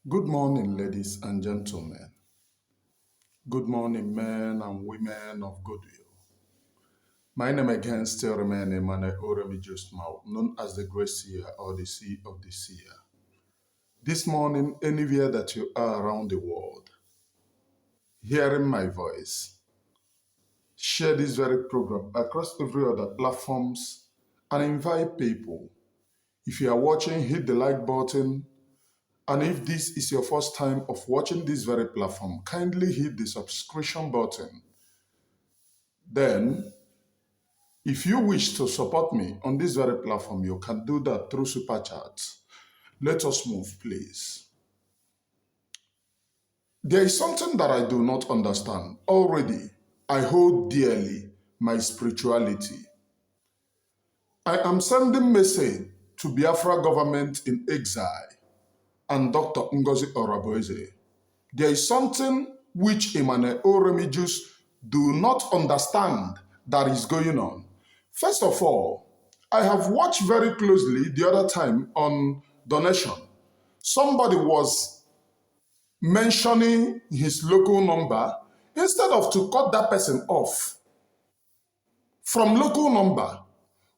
Good morning, ladies and gentlemen. Good morning, men and women of goodwill. My name again still remains Emmanuel Oremiju's known as the Great Seer or the Sea of the Seer. This morning, anywhere that you are around the world, hearing my voice, share this very program across every other platforms and invite people. If you are watching, hit the like button. And if this is your first time of watching this very platform, kindly hit the subscription button. Then, if you wish to support me on this very platform, you can do that through Super Chat. Let us move, please. There is something that I do not understand. Already, I hold dearly my spirituality. I am sending message to Biafra government in exile and Dr. Ngozi Orabueze. There is something which Emmanuel Oremijus do not understand that is going on. First of all, I have watched very closely the other time on donation. Somebody was mentioning his local number instead of to cut that person off from local number.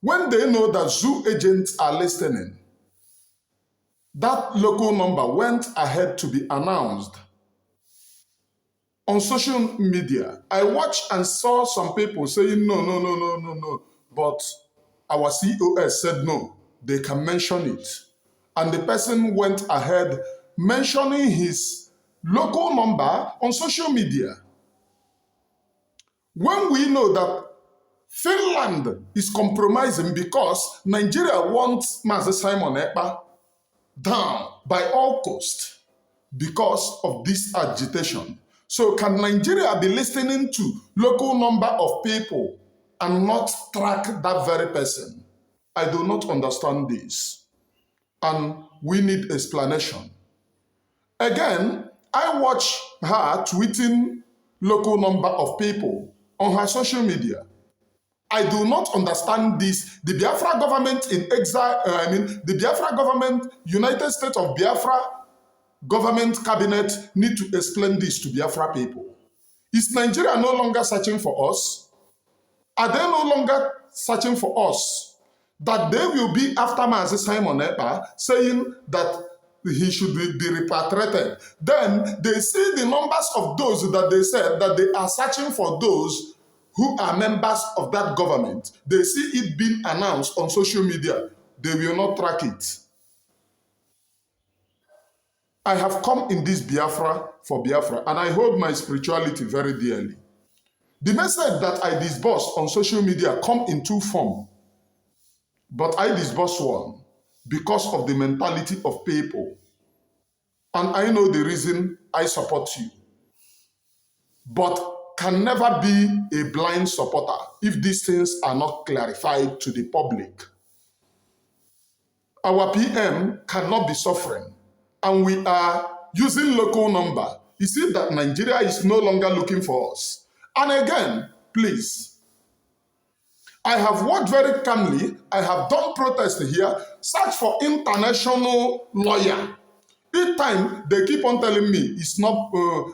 When they know that zoo agents are listening, that local number went ahead to be announced on social media. I watched and saw some people saying, no. But our COS said no, they can mention it. And the person went ahead mentioning his local number on social media. When we know that Finland is compromising because Nigeria wants Mazi Simon Ekpa down by all costs because of this agitation. So can Nigeria be listening to local number of people and not track that very person? I do not understand this. And we need explanation. Again, I watch her tweeting local number of people on her social media. I do not understand this. The Biafra government in exile, the Biafra government, United States of Biafra government cabinet need to explain this to Biafra people. Is Nigeria no longer searching for us? Are they no longer searching for us? That they will be after Mazi Simon Ekpa saying that he should be repatriated. Then they see the numbers of those that they said that they are searching for those who are members of that government. They see it being announced on social media. They will not track it. I have come in this Biafra for Biafra, and I hold my spirituality very dearly. The message that I disburse on social media come in two forms, but I disburse one because of the mentality of people. And I know the reason I support you, but can never be a blind supporter if these things are not clarified to the public. Our PM cannot be suffering, and we are using local number. You see that Nigeria is no longer looking for us. And again, please, I have worked very calmly. I have done protest here. Search for international lawyer. Each time they keep on telling me it's not,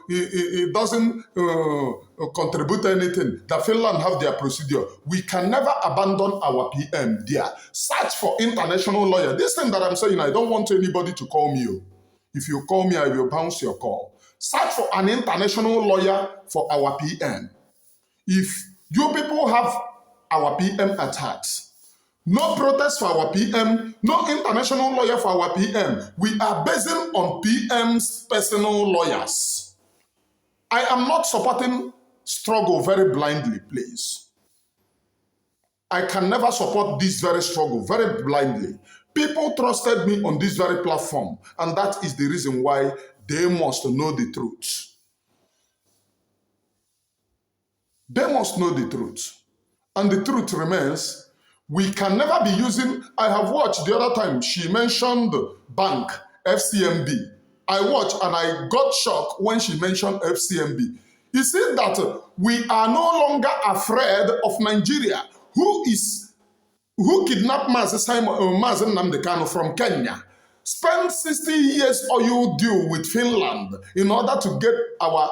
it doesn't contribute anything. That Finland have their procedure. We can never abandon our PM there. Search for international lawyer. This thing that I'm saying, I don't want anybody to call me. If you call me, I will bounce your call. Search for an international lawyer for our PM. If you people have our PM at heart, no protest for our PM, no international lawyer for our PM. We are basing on PM's personal lawyers. I am not supporting struggle very blindly, please. I can never support this very struggle very blindly. People trusted me on this very platform, and that is the reason why they must know the truth. They must know the truth. And the truth remains, we can never be using, I have watched the other time, she mentioned bank, FCMB. I watched and I got shocked when she mentioned FCMB. You see that we are no longer afraid of Nigeria, who kidnapped Mazi Nnamdi Kanu from Kenya. spend 60 years oil deal with Finland in order to get our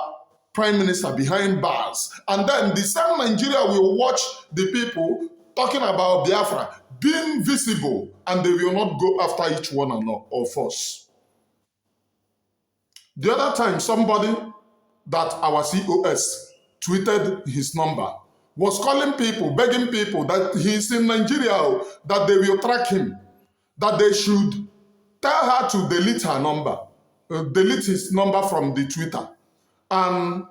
prime minister behind bars. And then the same Nigeria will watch the people talking about Biafra being visible, and they will not go after each one of us. The other time, somebody that our COS tweeted his number was calling people, begging people that he's in Nigeria, that they will track him, that they should tell her to delete her number, delete his number from the Twitter. And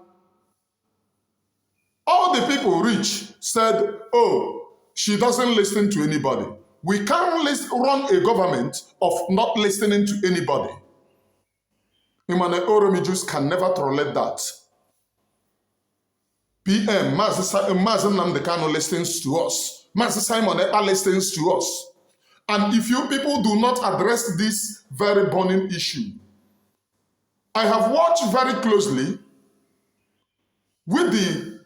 all the people reached said, oh, she doesn't listen to anybody. We can't run a government of not listening to anybody. Imane Oromijus can never tolerate that. PM, Mazi Nnamdi listens to us. Mazi Simon Ekpa listens to us. And if you people do not address this very burning issue, I have watched very closely with the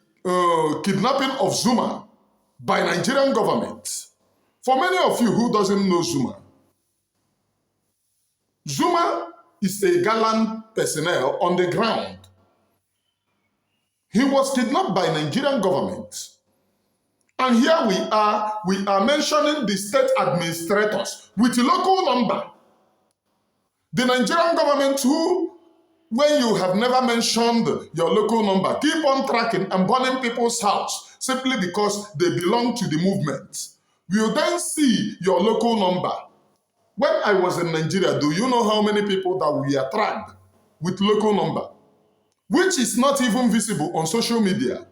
kidnapping of Zuma by Nigerian government. For many of you who doesn't know Zuma, Zuma is a gallant personnel on the ground. He was kidnapped by Nigerian government. And here we are mentioning the state administrators with local number. The Nigerian government who, when you have never mentioned your local number, keep on tracking and burning people's house simply because they belong to the movement. We'll then see your local number. When I was in Nigeria, do you know how many people that we are tracked with local number, which is not even visible on social media?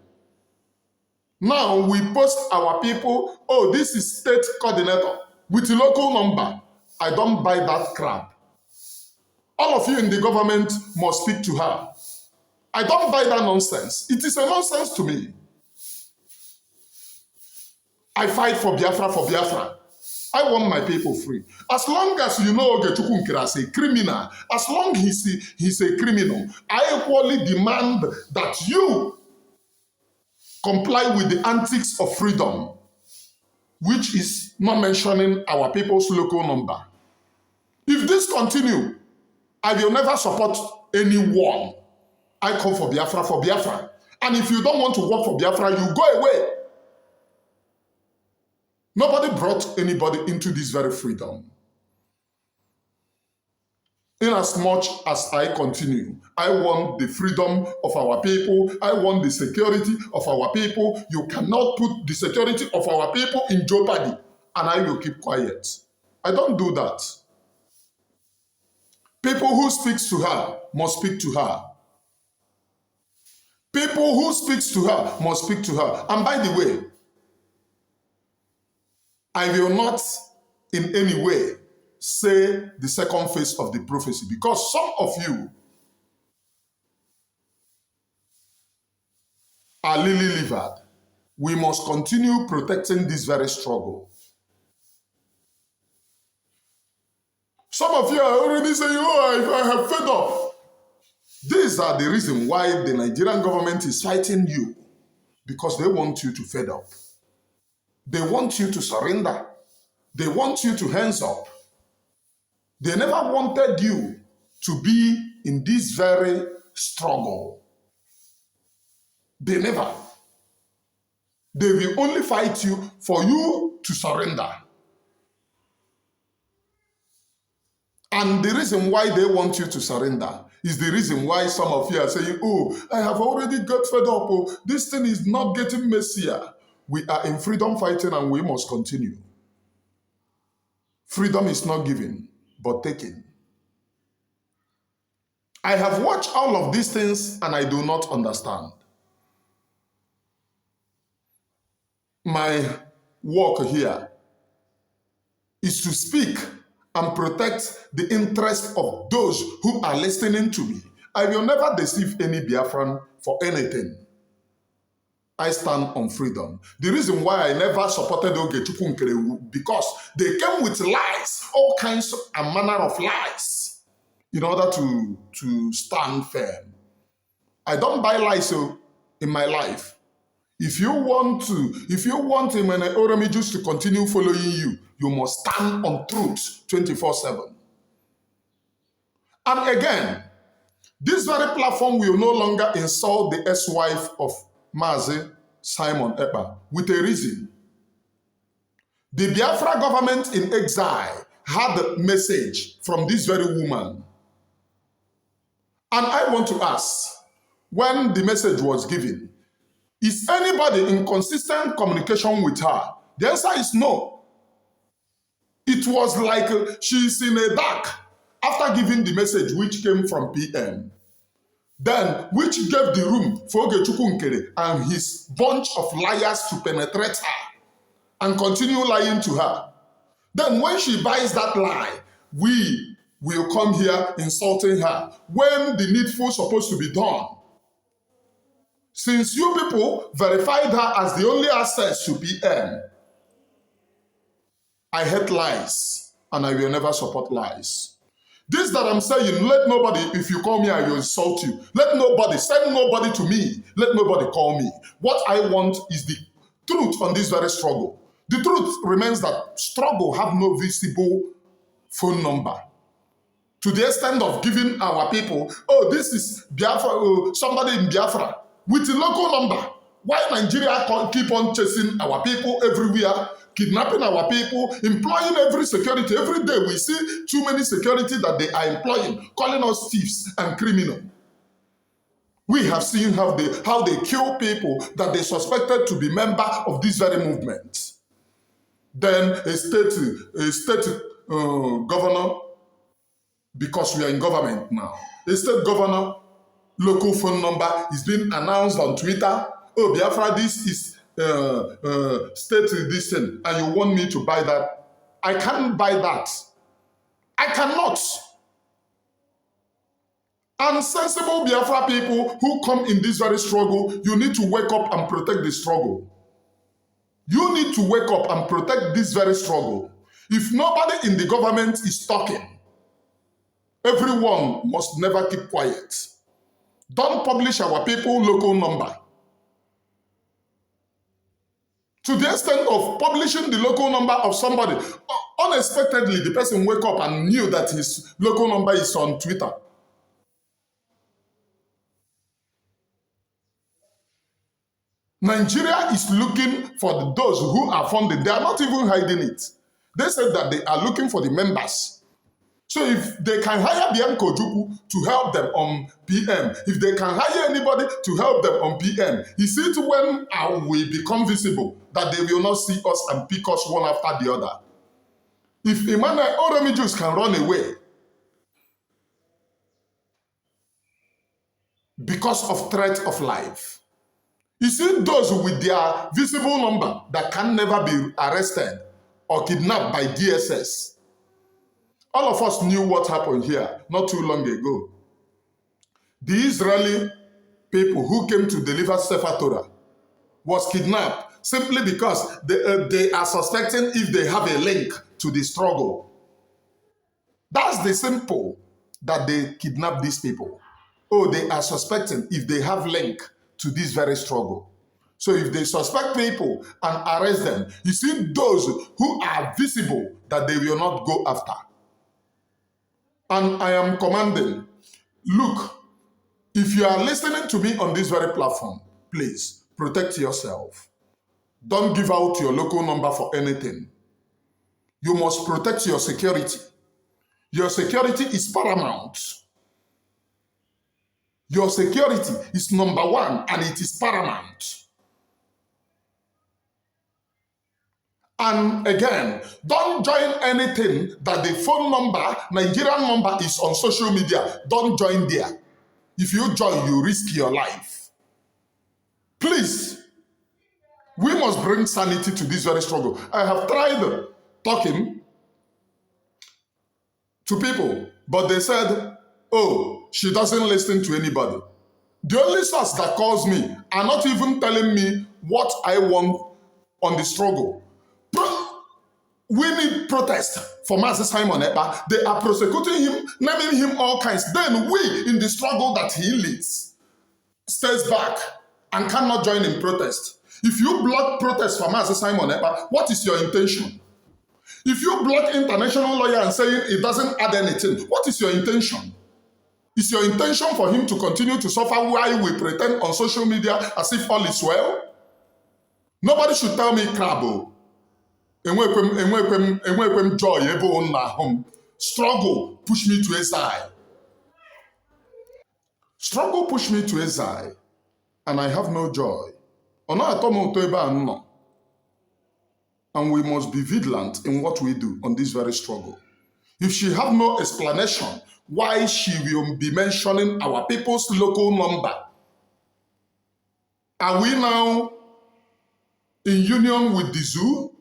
Now we post our people, oh, this is state coordinator with local number. I don't buy that crap. All of you in the government must speak to her. I don't buy that nonsense. It is a nonsense to me. I fight for Biafra, for Biafra. I want my people free. As long as you know Ogechukwu Nkira is a criminal, as long as he's a criminal, I equally demand that you comply with the antics of freedom, which is not mentioning our people's local number. If this continue, I will never support anyone. I come for Biafra, for Biafra. And if you don't want to work for Biafra, you go away. Nobody brought anybody into this very freedom. In as much as I continue, I want the freedom of our people. I want the security of our people. You cannot put the security of our people in jeopardy, and I will keep quiet. I don't do that. People who speak to her must speak to her. People who speak to her must speak to her. And by the way, I will not in any way say the second phase of the prophecy, because some of you are lily-livered. We must continue protecting this very struggle. Some of you are already saying, oh, I have fed up. These are the reason why the Nigerian government is fighting you, because they want you to fed up. They want you to surrender. They want you to hands up. They never wanted you to be in this very struggle. They never. They will only fight you for you to surrender. And the reason why they want you to surrender is the reason why some of you are saying, oh, I have already got fed up. Oh, this thing is not getting messier. We are in freedom fighting and we must continue. Freedom is not given, but taken. I have watched all of these things and I do not understand. My work here is to speak and protect the interest of those who are listening to me. I will never deceive any Biafran for anything. I stand on freedom. The reason why I never supported Ogechukwu Nkira, because they came with lies, all kinds and manner of lies, in order to stand firm. I don't buy lies in my life. If you want Imene Oromijus to continue following you, you must stand on truth 24/7. And again, this very platform will no longer insult the ex-wife of Mazi Simon Ekpa with a reason. The Biafra government in exile had a message from this very woman. And I want to ask, when the message was given, is anybody in consistent communication with her? The answer is no. It was like she's in a dark after giving the message which came from PM. Then, which gave the room for Ogechukwu Nkere and his bunch of liars to penetrate her and continue lying to her. Then when she buys that lie, we will come here insulting her when the needful is supposed to be done. Since you people verified her as the only access to PM, I hate lies and I will never support lies. This that I'm saying, let nobody, if you call me, I will insult you. Let nobody, send nobody to me. Let nobody call me. What I want is the truth on this very struggle. The truth remains that struggle have no visible phone number. To the extent of giving our people, oh, this is Biafra, somebody in Biafra, with a local number. Why Nigeria keep on chasing our people everywhere, kidnapping our people, employing every security? Every day we see too many security that they are employing, calling us thieves and criminals. We have seen how they kill people that they suspected to be members of this very movement. Then a state governor, because we are in government now, a state governor local phone number is being announced on Twitter. Oh, Biafra, this is state this thing, and you want me to buy that? I can't buy that. I cannot. And sensible Biafra people who come in this very struggle, you need to wake up and protect the struggle. You need to wake up and protect this very struggle. If nobody in the government is talking, everyone must never keep quiet. Don't publish our people local number. To the extent of publishing the local number of somebody, unexpectedly the person wake up and knew that his local number is on Twitter. Nigeria is looking for those who are funded. They are not even hiding it. They said that they are looking for the members. So if they can hire Bianco Juku to help them on PM, if they can hire anybody to help them on PM, is it when we become visible that they will not see us and pick us one after the other? If Emmanuel Oromijus can run away because of threat of life, is it those with their visible number that can never be arrested or kidnapped by DSS? All of us knew what happened here not too long ago. The Israeli people who came to deliver Sefer Torah was kidnapped simply because they are suspecting if they have a link to the struggle. That's the simple that they kidnap these people. Oh, they are suspecting if they have link to this very struggle. So if they suspect people and arrest them, you see those who are visible that they will not go after. And I am commanding, look, if you are listening to me on this very platform, please protect yourself. Don't give out your local number for anything. You must protect your security. Your security is paramount. Your security is number one and it is paramount. And again, don't join anything that the phone number, Nigerian number is on social media. Don't join there. If you join, you risk your life. Please, we must bring sanity to this very struggle. I have tried talking to people, but they said, oh, she doesn't listen to anybody. The only source that calls me are not even telling me what I want on the struggle. We need protest for Mazi Simon Ekpa. They are prosecuting him, naming him all kinds. Then we, in the struggle that he leads, stays back and cannot join in protest. If you block protest for Mazi Simon Ekpa, what is your intention? If you block international lawyer and saying it doesn't add anything, what is your intention? Is your intention for him to continue to suffer while we pretend on social media as if all is well? Nobody should tell me crab. Enwekwem joy ebe na home. Struggle push me to a side. Struggle push me to a side, and I have no joy. And we must be vigilant in what we do on this very struggle. If she have no explanation why she will be mentioning our people's local number, are we now in union with the zoo?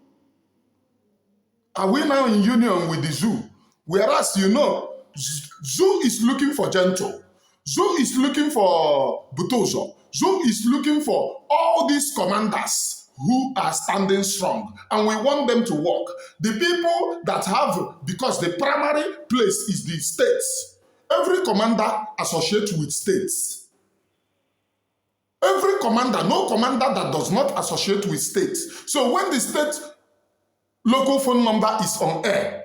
Are we now in union with the zoo? Whereas, you know, zoo is looking for gentle. Zoo is looking for Butozo. Zoo is looking for all these commanders who are standing strong, and we want them to work. The people that have, because the primary place is the states. Every commander associates with states. Every commander, no commander that does not associate with states. So when the state local phone number is on air,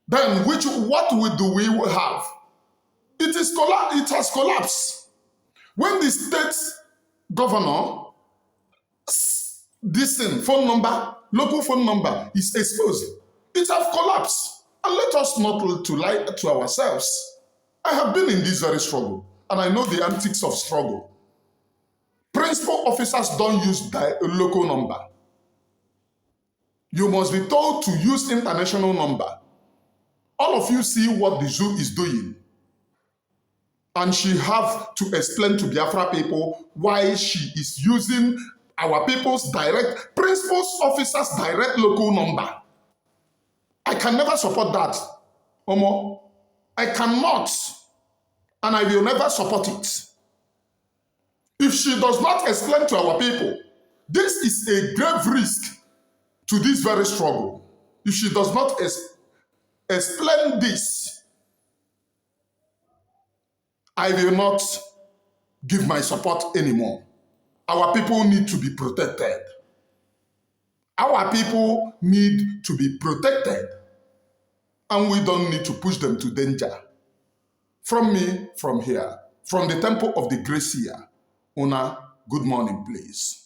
then what do we have? It has collapsed. When the state governor, this phone number, local phone number is exposed, it has collapsed. And let us not to lie to ourselves. I have been in this very struggle, and I know the antics of struggle. Principal officers don't use the local number. You must be told to use international number. All of you see what the zoo is doing. And she have to explain to Biafra people why she is using our people's direct, principal officers' direct local number. I can never support that, Omo. I cannot, and I will never support it. If she does not explain to our people, this is a grave risk to this very struggle. If she does not explain this, I will not give my support anymore. Our people need to be protected. Our people need to be protected, and we don't need to push them to danger. From me, from here, from the temple of the Gracia, Una, good morning, please.